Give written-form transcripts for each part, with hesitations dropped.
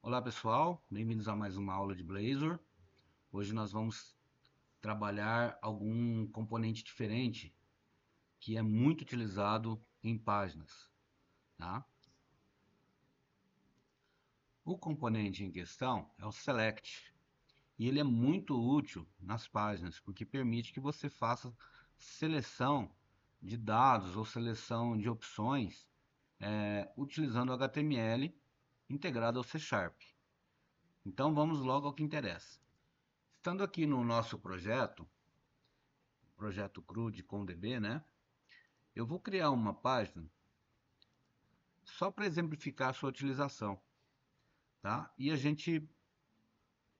Olá pessoal, bem-vindos a mais uma aula de Blazor. Hoje nós vamos trabalhar algum componente diferente que é muito utilizado em páginas, tá? O componente em questão é o Select e ele é muito útil nas páginas porque permite que você faça seleção de dados ou seleção de opções utilizando o HTML integrado ao C Sharp. Então vamos logo ao que interessa. Estando aqui no nosso projeto CRUD com DB, né? Eu vou criar uma página só para exemplificar a sua utilização, tá? E a gente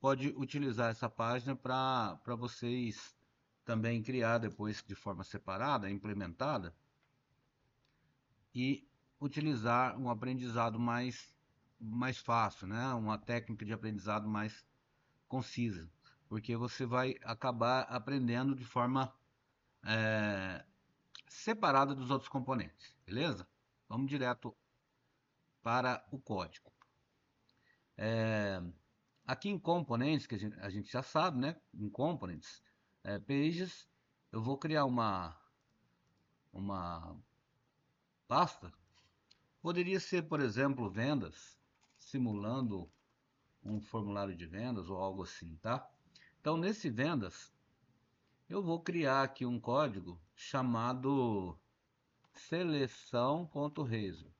pode utilizar essa página para vocês também criar depois de forma separada, implementada, e utilizar um aprendizado mais fácil, né? Uma técnica de aprendizado mais concisa, porque você vai acabar aprendendo de forma separada dos outros componentes, beleza? Vamos direto para o código. Aqui em Components, que a gente já sabe, né? Em Components, Pages, eu vou criar uma pasta. Poderia ser, por exemplo, vendas, simulando um formulário de vendas ou algo assim, tá? Então, nesse vendas, eu vou criar aqui um código chamado seleção.razor,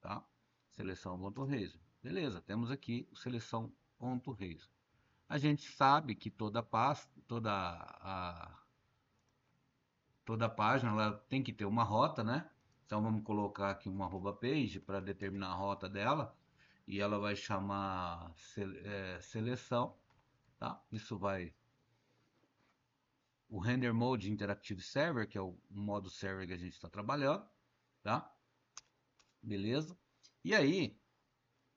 tá? Seleção.razor. Beleza, temos aqui o seleção.razor. A gente sabe que toda pasta, toda página ela tem que ter uma rota, né? Então vamos colocar aqui uma @page para determinar a rota dela e ela vai chamar seleção, tá? Isso vai o render mode interactive server, que é o modo server que a gente está trabalhando, tá? Beleza? E aí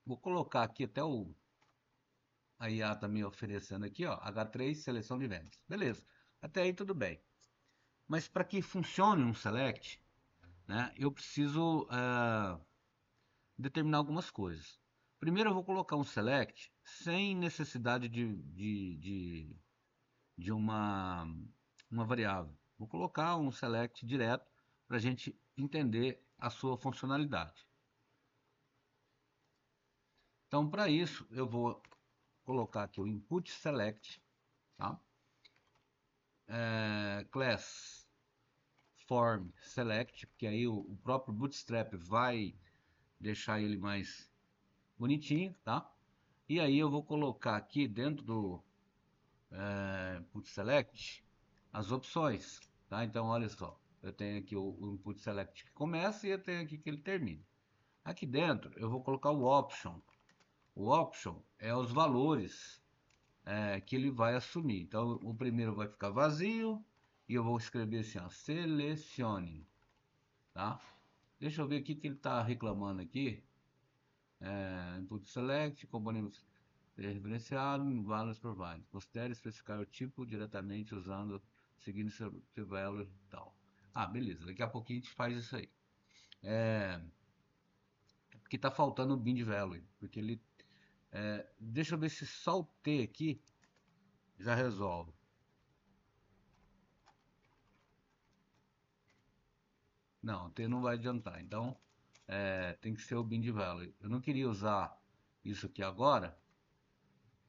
vou colocar aqui até a IA tá me oferecendo aqui, ó, H3 seleção de vendas. Beleza? Até aí tudo bem. Mas para que funcione um select, né, eu preciso determinar algumas coisas. Primeiro eu vou colocar um select sem necessidade de uma variável. Vou colocar um select direto para a gente entender a sua funcionalidade. Então, para isso, eu vou colocar aqui o input select, tá? Class form select, porque aí o próprio Bootstrap vai deixar ele mais bonitinho, tá? E aí eu vou colocar aqui dentro do input select as opções, tá? Então olha só, eu tenho aqui o input select que começa e eu tenho aqui que ele termina. Aqui dentro eu vou colocar o option. O option é os valores que ele vai assumir. Então o primeiro vai ficar vazio e eu vou escrever assim, ó, selecione, tá? Deixa eu ver o que ele está reclamando aqui. Input select, componente referenciado, values provided. Considere especificar o tipo diretamente usando, seguindo seu value e tal. Ah, beleza. Daqui a pouquinho a gente faz isso aí. Porque está faltando o bind value. Porque ele... deixa eu ver se só o T aqui já resolve. Não, o T não vai adiantar. Então, tem que ser o bind value. Eu não queria usar isso aqui agora,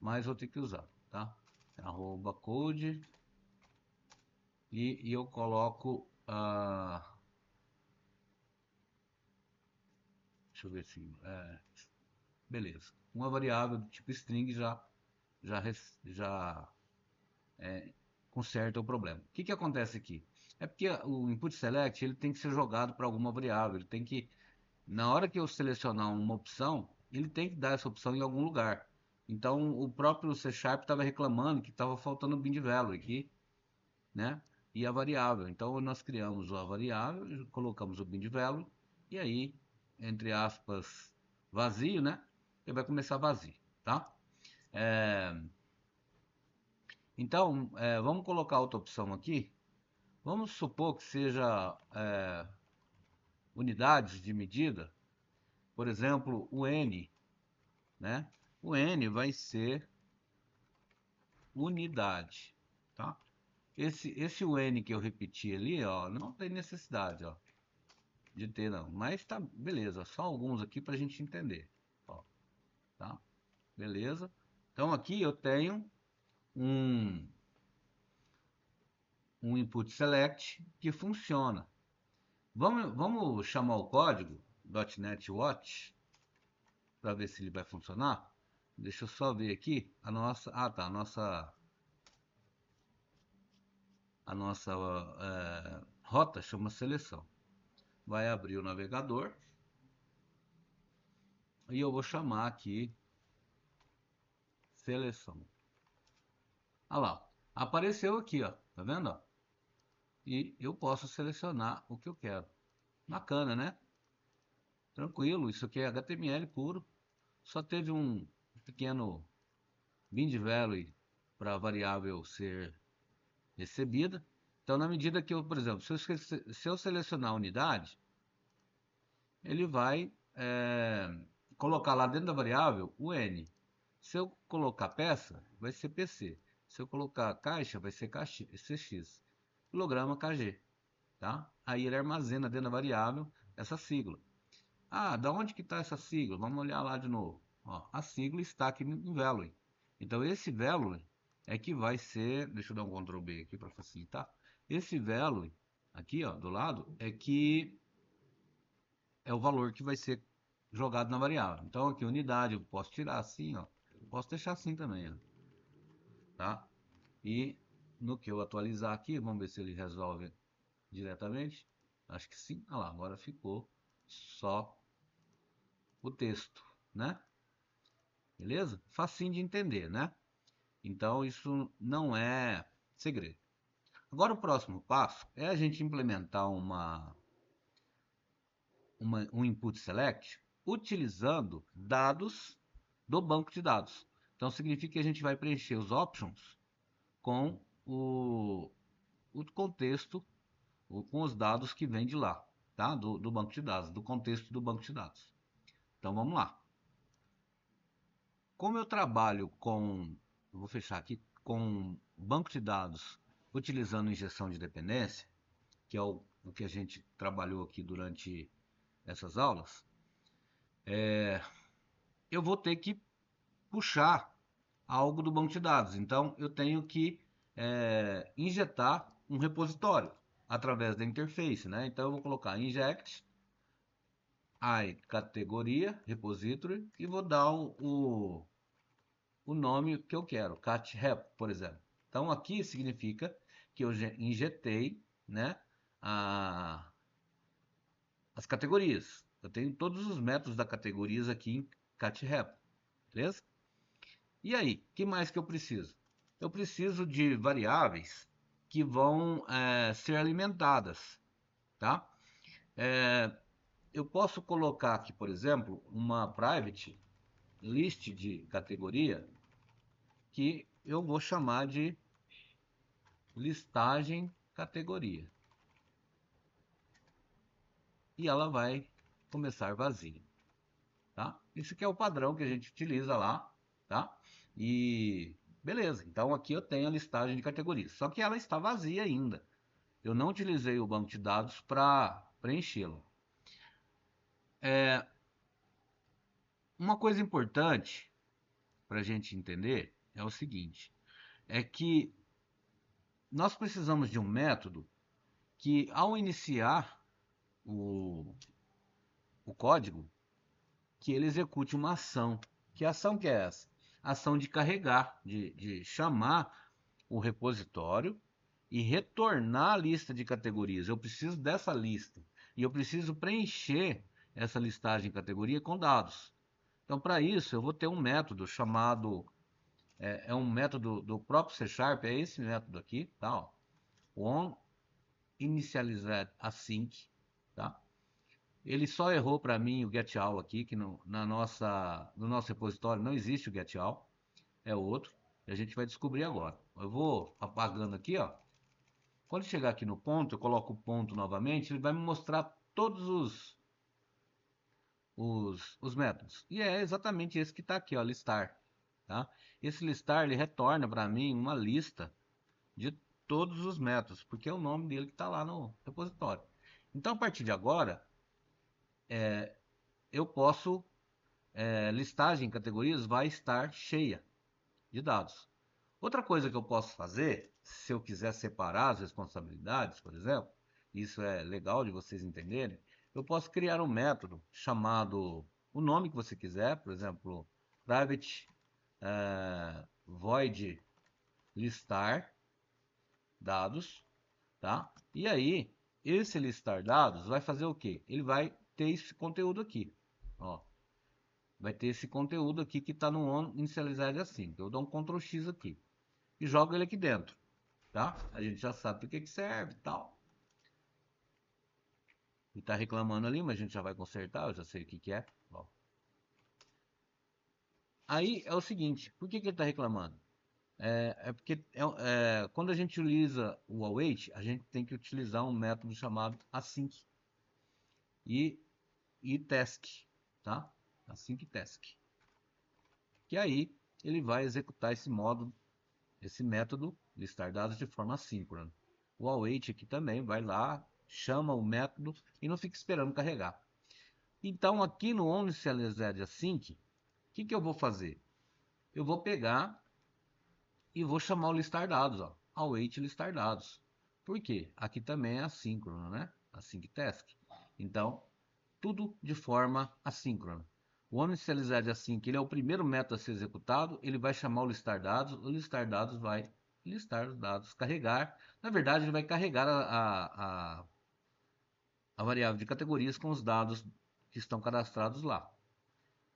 mas vou ter que usar, tá? Arroba code e eu coloco deixa eu ver assim, beleza, uma variável do tipo string já, já conserta o problema. O que que acontece aqui? É porque o input select ele tem que ser jogado para alguma variável, ele tem que, na hora que eu selecionar uma opção, ele tem que dar essa opção em algum lugar. Então o próprio C Sharp estava reclamando que estava faltando o bind value aqui, né? E a variável. Então nós criamos a variável, colocamos o bind value e aí, entre aspas, vazio, né? Ele vai começar vazio, tá? Então, vamos colocar outra opção aqui. Vamos supor que seja unidades de medida, por exemplo, o N, né? O N vai ser unidade, tá? Esse UN que eu repeti ali, ó, não tem necessidade, ó, de ter não. Mas tá, beleza, só alguns aqui para a gente entender, ó, tá? Beleza? Então aqui eu tenho um, um input select que funciona. Vamos chamar o código .NET Watch para ver se ele vai funcionar. Deixa eu só ver aqui a nossa, tá, a nossa rota chama seleção. Vai abrir o navegador e eu vou chamar aqui seleção. Olha lá, apareceu aqui, ó, tá vendo? Ó? E eu posso selecionar o que eu quero. Bacana, né? Tranquilo, isso aqui é HTML puro. Só teve um pequeno bind value para a variável ser recebida. Então, na medida que eu, por exemplo, se eu selecionar a unidade, ele vai colocar lá dentro da variável o N. Se eu colocar peça, vai ser PC. Se eu colocar caixa, vai ser CX. Quilograma KG. Tá? Aí ele armazena dentro da variável essa sigla. Ah, da onde que está essa sigla? Vamos olhar lá de novo. Ó, a sigla está aqui em value. Então esse value é que vai ser, deixa eu dar um Ctrl B aqui para facilitar. Esse value aqui, ó, do lado é que é o valor que vai ser jogado na variável. Então aqui unidade eu posso tirar assim, ó. Posso deixar assim também, ó, tá? E no que eu atualizar aqui, vamos ver se ele resolve diretamente. Acho que sim. Olha lá, agora ficou só o texto, né? Beleza? Facinho de entender, né? Então isso não é segredo. Agora o próximo passo é a gente implementar um input select utilizando dados do banco de dados. Então significa que a gente vai preencher os options com o contexto, com os dados que vem de lá, tá? Do banco de dados, do contexto do banco de dados. Então vamos lá. Como eu trabalho com, vou fechar aqui, com banco de dados utilizando injeção de dependência, que é o que a gente trabalhou aqui durante essas aulas, eu vou ter que puxar algo do banco de dados. Então eu tenho que injetar um repositório através da interface, né? Então eu vou colocar inject I categoria repository e vou dar o nome que eu quero, cat rep, por exemplo. Então aqui significa que eu injetei, né, as categorias. Eu tenho todos os métodos da categorias aqui em cat rep, beleza? E aí, o que mais que eu preciso? Eu preciso de variáveis que vão ser alimentadas, tá? Eu posso colocar aqui, por exemplo, uma private list de categoria que eu vou chamar de listagem categoria. E ela vai começar vazia, tá? Isso que é o padrão que a gente utiliza lá, tá? E beleza, então aqui eu tenho a listagem de categorias, só que ela está vazia ainda. Eu não utilizei o banco de dados para preenchê-la. Uma coisa importante para a gente entender é o seguinte, é que nós precisamos de um método que ao iniciar o, o código, que ele execute uma ação. Que ação que é essa? Ação de carregar, de chamar o repositório e retornar a lista de categorias. Eu preciso dessa lista e eu preciso preencher essa listagem de categoria com dados. Então, para isso, eu vou ter um método chamado, é um método do próprio C Sharp, é esse método aqui, tá? Ó, on initialized async, tá? Ele só errou para mim o getAll aqui, que no nosso repositório não existe o getAll, é outro, e a gente vai descobrir agora. Eu vou apagando aqui, ó. Quando chegar aqui no ponto, eu coloco o ponto novamente, ele vai me mostrar todos os métodos. E é exatamente esse que está aqui, ó, listar. Tá? Esse listar ele retorna para mim uma lista de todos os métodos, porque é o nome dele que está lá no repositório. Então, a partir de agora, eu posso, listagem em categorias vai estar cheia de dados. Outra coisa que eu posso fazer, se eu quiser separar as responsabilidades, por exemplo, isso é legal de vocês entenderem, eu posso criar um método chamado o nome que você quiser, por exemplo, private void listar dados, tá? E aí, esse listar dados vai fazer o quê? Ele vai ter esse conteúdo aqui, ó. Vai ter esse conteúdo aqui que está no on inicialized assim. Eu dou um Ctrl X aqui e jogo ele aqui dentro, tá? A gente já sabe para que serve e tal. E tá reclamando ali, mas a gente já vai consertar, eu já sei o que é. Ó. Aí é o seguinte, por que ele está reclamando? Porque quando a gente utiliza o await, a gente tem que utilizar um método chamado async e task, tá? Async task. Que aí ele vai executar esse método listar dados de forma assíncrona. O await aqui também vai lá, chama o método e não fica esperando carregar. Então aqui no onInitialized async, o que eu vou fazer? Eu vou pegar e vou chamar o listar dados, ó, await listar dados. Por quê? Aqui também é assíncrono, né? Async task. Então, tudo de forma assíncrona. O onInitialized async ele é o primeiro método a ser executado, ele vai chamar o listar dados vai listar os dados, carregar. Na verdade, ele vai carregar a variável de categorias com os dados que estão cadastrados lá.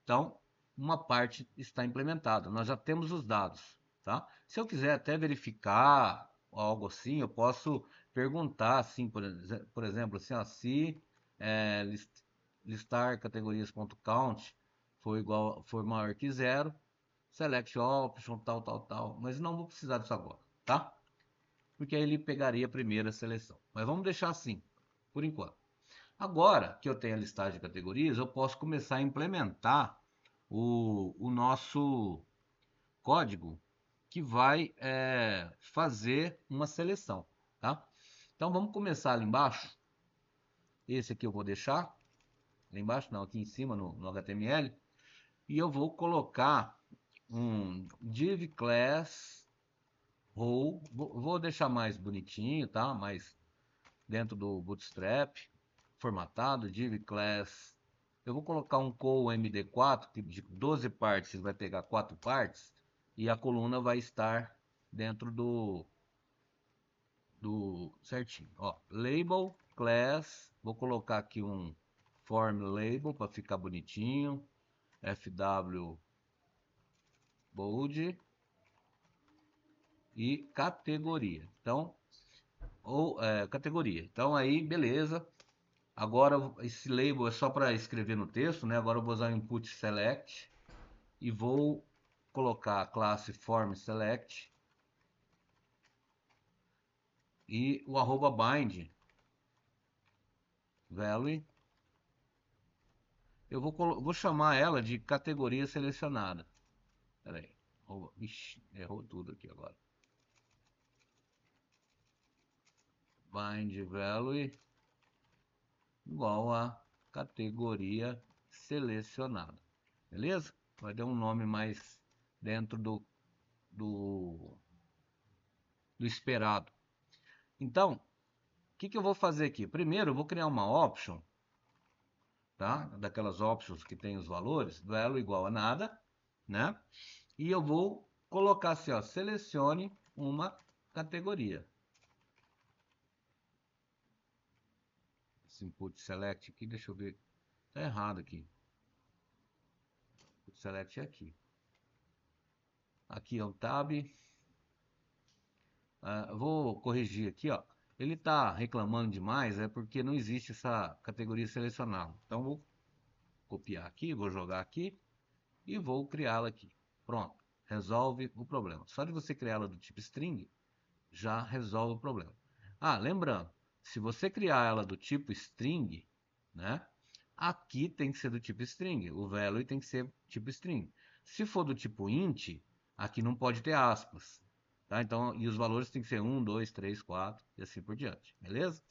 Então, uma parte está implementada. Nós já temos os dados, tá? Se eu quiser até verificar algo assim, eu posso perguntar, assim, por exemplo, assim, ó, se listar categorias.count for maior que zero, select option, tal, tal, tal. Mas não vou precisar disso agora, tá? Porque aí ele pegaria a primeira seleção. Mas vamos deixar assim, por enquanto. Agora que eu tenho a listagem de categorias, eu posso começar a implementar o nosso código que vai fazer uma seleção, tá? Então vamos começar ali embaixo. Esse aqui eu vou deixar, lá embaixo não, aqui em cima no HTML. E eu vou colocar um div class role, vou deixar mais bonitinho, tá? Mais dentro do Bootstrap, formatado, div class. Eu vou colocar um call md4 que de 12 partes vai pegar 4 partes e a coluna vai estar dentro do certinho. Ó, label class, vou colocar aqui um form label para ficar bonitinho, fw bold e categoria. Então, categoria. Então aí, beleza. Agora esse label é só para escrever no texto, né? Agora eu vou usar o input select e vou colocar a classe form select e o @bind value. Eu vou chamar ela de categoria selecionada. Pera aí. Ixi, errou tudo aqui agora. Bind value igual a categoria selecionada. Beleza? Vai dar um nome mais dentro do, do esperado. Então, o que eu vou fazer aqui? Primeiro, eu vou criar uma option, tá? Daquelas options que tem os valores, value igual a nada, né? E eu vou colocar assim, ó, selecione uma categoria. Esse input select aqui, deixa eu ver, tá errado aqui. O select é aqui. Aqui é um tab. Vou corrigir aqui, ó. Ele está reclamando demais, é porque não existe essa categoria selecionada. Então vou copiar aqui, vou jogar aqui e vou criá-la aqui. Pronto, resolve o problema. Só de você criá-la do tipo string, já resolve o problema. Lembrando, se você criar ela do tipo string, né? Aqui tem que ser do tipo string, o value tem que ser tipo string. Se for do tipo int, aqui não pode ter aspas, tá? Então, e os valores tem que ser 1, 2, 3, 4 e assim por diante, beleza?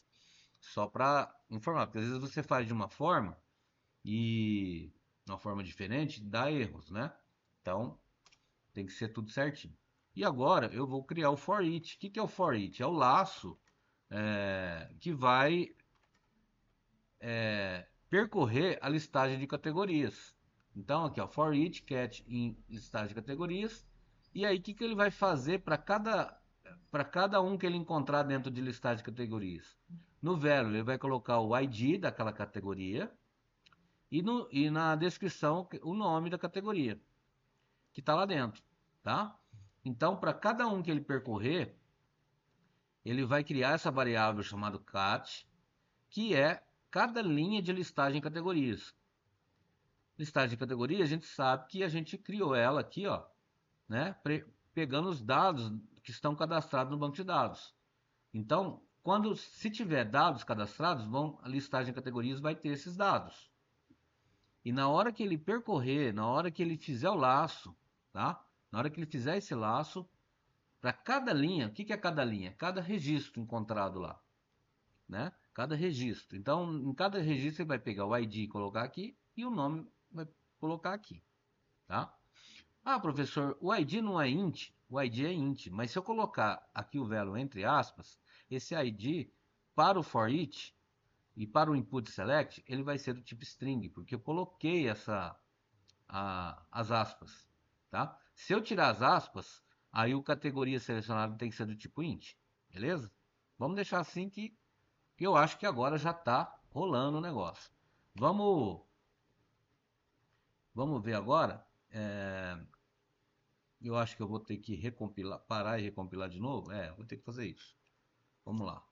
Só para informar, porque às vezes você faz de uma forma e uma forma diferente dá erros, né? Então, tem que ser tudo certinho. E agora eu vou criar o for each. O que é o for each? É o laço que vai percorrer a listagem de categorias. Então, aqui, ó, for each cat em listagem de categorias. E aí, o que ele vai fazer para cada um que ele encontrar dentro de listagem de categorias? No value, ele vai colocar o ID daquela categoria e na descrição o nome da categoria que está lá dentro, tá? Então, para cada um que ele percorrer, ele vai criar essa variável chamada cat, que é cada linha de listagem em categorias. Listagem de categorias, a gente sabe que a gente criou ela aqui, ó, né? Pegando os dados que estão cadastrados no banco de dados. Então, se tiver dados cadastrados, a listagem de categorias vai ter esses dados. E na hora que ele percorrer, na hora que ele fizer o laço, tá? Na hora que ele fizer esse laço, para cada linha, o que é cada linha? Cada registro encontrado lá, né? Cada registro. Então, em cada registro ele vai pegar o ID e colocar aqui e o nome vai colocar aqui, tá? Ah, professor, o ID não é int? O ID é int, mas se eu colocar aqui o value entre aspas, esse ID para o for each e para o input select, ele vai ser do tipo string, porque eu coloquei as aspas, tá? Se eu tirar as aspas, aí o categoria selecionada tem que ser do tipo int, beleza? Vamos deixar assim que eu acho que agora já está rolando o negócio. Vamos ver agora. Eu acho que eu vou ter que recompilar, parar e recompilar de novo. Vou ter que fazer isso. Vamos lá.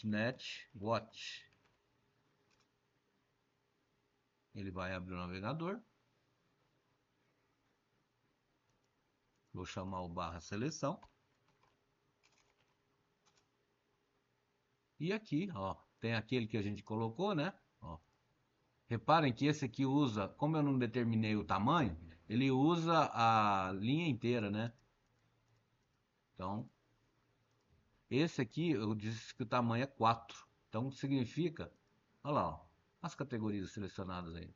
.NET Watch. Ele vai abrir o navegador. Vou chamar o barra seleção. E aqui, ó, tem aquele que a gente colocou, né? Ó. Reparem que esse aqui usa, como eu não determinei o tamanho, ele usa a linha inteira, né? Então, esse aqui eu disse que o tamanho é 4. Então, significa, olha lá, ó, as categorias selecionadas aí.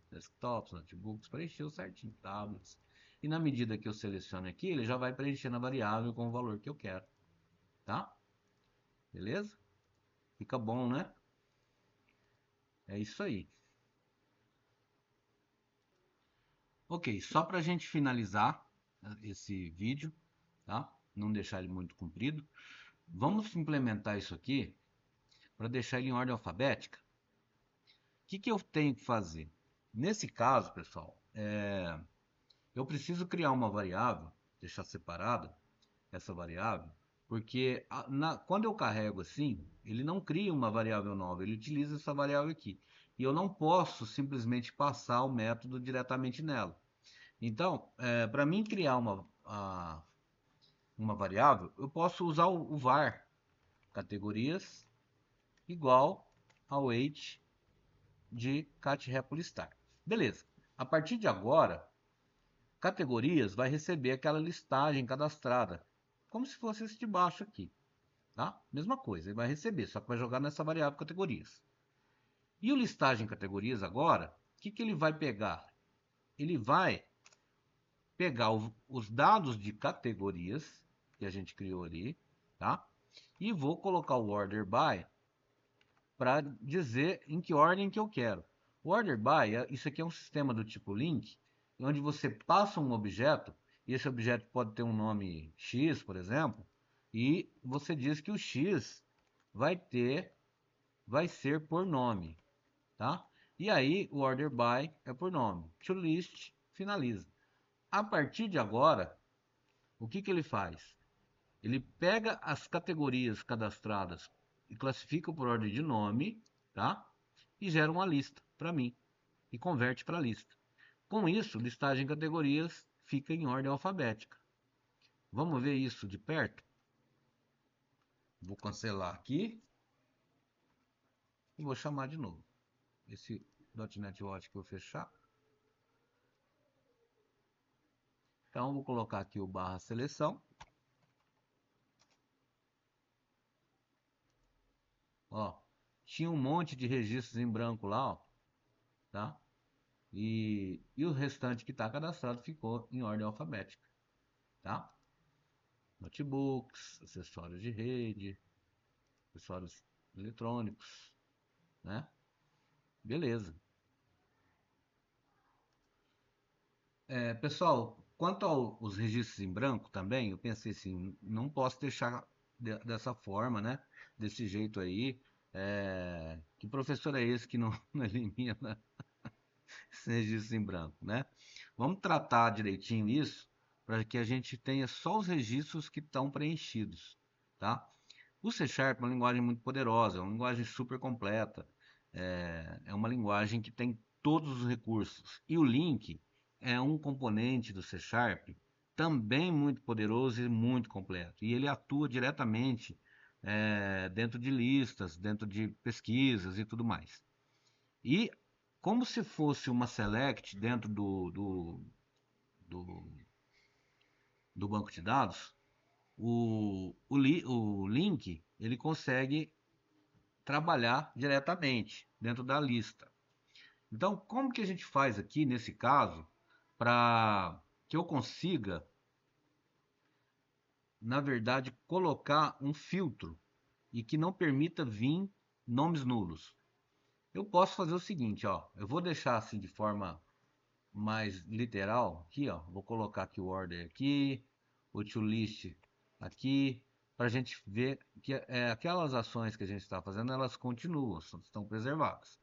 Desktops, notebooks, preencheu certinho, tablets. E na medida que eu seleciono aqui, ele já vai preenchendo a variável com o valor que eu quero, tá? Beleza? Fica bom, né? É isso aí. Ok, só para a gente finalizar esse vídeo, tá? Não deixar ele muito comprido. Vamos implementar isso aqui para deixar ele em ordem alfabética. O que eu tenho que fazer? Nesse caso, pessoal, eu preciso criar uma variável, deixar separada essa variável, porque quando eu carrego assim, ele não cria uma variável nova, ele utiliza essa variável aqui. E eu não posso simplesmente passar o método diretamente nela. Então, para mim criar uma variável, eu posso usar o var, categorias, igual ao weight de cat_repo_listar. Beleza. A partir de agora, categorias vai receber aquela listagem cadastrada, como se fosse esse de baixo aqui, tá? Mesma coisa, ele vai receber, só que vai jogar nessa variável categorias. E o listagem categorias agora, o que ele vai pegar? Ele vai pegar os dados de categorias que a gente criou ali, tá? E vou colocar o order by para dizer em que ordem que eu quero. O order by, isso aqui é um sistema do tipo link, onde você passa um objeto, e esse objeto pode ter um nome X, por exemplo, e você diz que o X vai ser por nome, tá? E aí o order by é por nome. ToList finaliza. A partir de agora, o que ele faz? Ele pega as categorias cadastradas e classifica por ordem de nome, tá? E gera uma lista para mim e converte para lista. Com isso, listagem de categorias fica em ordem alfabética. Vamos ver isso de perto? Vou cancelar aqui. e vou chamar de novo. Esse .NET Watch que eu vou fechar. Então, vou colocar aqui o barra seleção. Ó, tinha um monte de registros em branco lá, ó, tá? E o restante que está cadastrado ficou em ordem alfabética, tá? Notebooks, acessórios de rede, acessórios eletrônicos, né? Beleza. Pessoal, quanto aos registros em branco também, eu pensei assim, não posso deixar dessa forma, né? Desse jeito aí. Que professor é esse que não, não elimina esses registros em branco, né? Vamos tratar direitinho isso para que a gente tenha só os registros que estão preenchidos, tá? O C Sharp é uma linguagem muito poderosa, é uma linguagem super completa, é uma linguagem que tem todos os recursos. E o link é um componente do C Sharp também muito poderoso e muito completo. E ele atua diretamente dentro de listas, dentro de pesquisas e tudo mais. E como se fosse uma select dentro do, do banco de dados, o link ele consegue trabalhar diretamente dentro da lista. Então, como que a gente faz aqui nesse caso para que eu consiga, na verdade, colocar um filtro e que não permita vir nomes nulos? Eu posso fazer o seguinte, ó, eu vou deixar assim de forma mais literal aqui, ó, vou colocar aqui o order aqui, o toList aqui, para a gente ver que aquelas ações que a gente está fazendo, elas continuam, estão preservadas.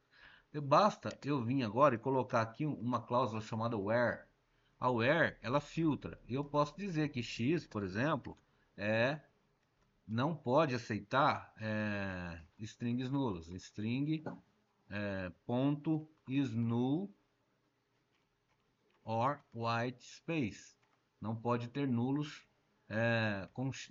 Basta eu vir agora e colocar aqui uma cláusula chamada where. A where, ela filtra. Eu posso dizer que x, por exemplo, não pode aceitar strings nulos. String ponto is null or white space. Não pode ter nulos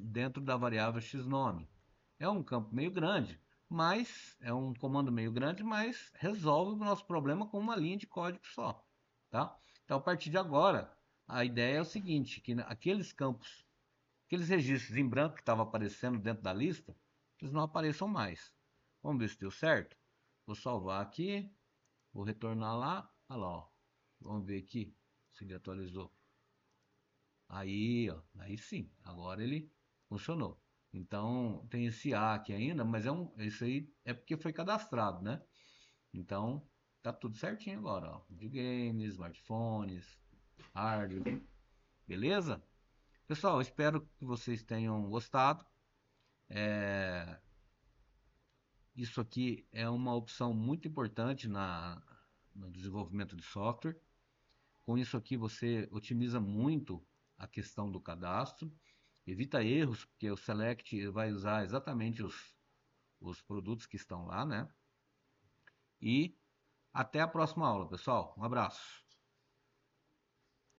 dentro da variável xnome. É um campo meio grande, mas é um comando meio grande, mas resolve o nosso problema com uma linha de código só, tá? Então, a partir de agora, a ideia é o seguinte, que aqueles campos, aqueles registros em branco que estavam aparecendo dentro da lista, eles não apareçam mais. Vamos ver se deu certo? Vou salvar aqui, vou retornar lá, olha lá, ó. Vamos ver aqui se ele atualizou. Aí, ó, aí sim, agora ele funcionou. Então tem esse A aqui ainda, mas isso aí é porque foi cadastrado, né? Então tá tudo certinho agora, ó. Videogames, smartphones, hardware, beleza? Pessoal, espero que vocês tenham gostado. Isso aqui é uma opção muito importante no desenvolvimento de software. Com isso aqui você otimiza muito a questão do cadastro, evita erros, porque o Select vai usar exatamente os produtos que estão lá, né? E até a próxima aula, pessoal. Um abraço.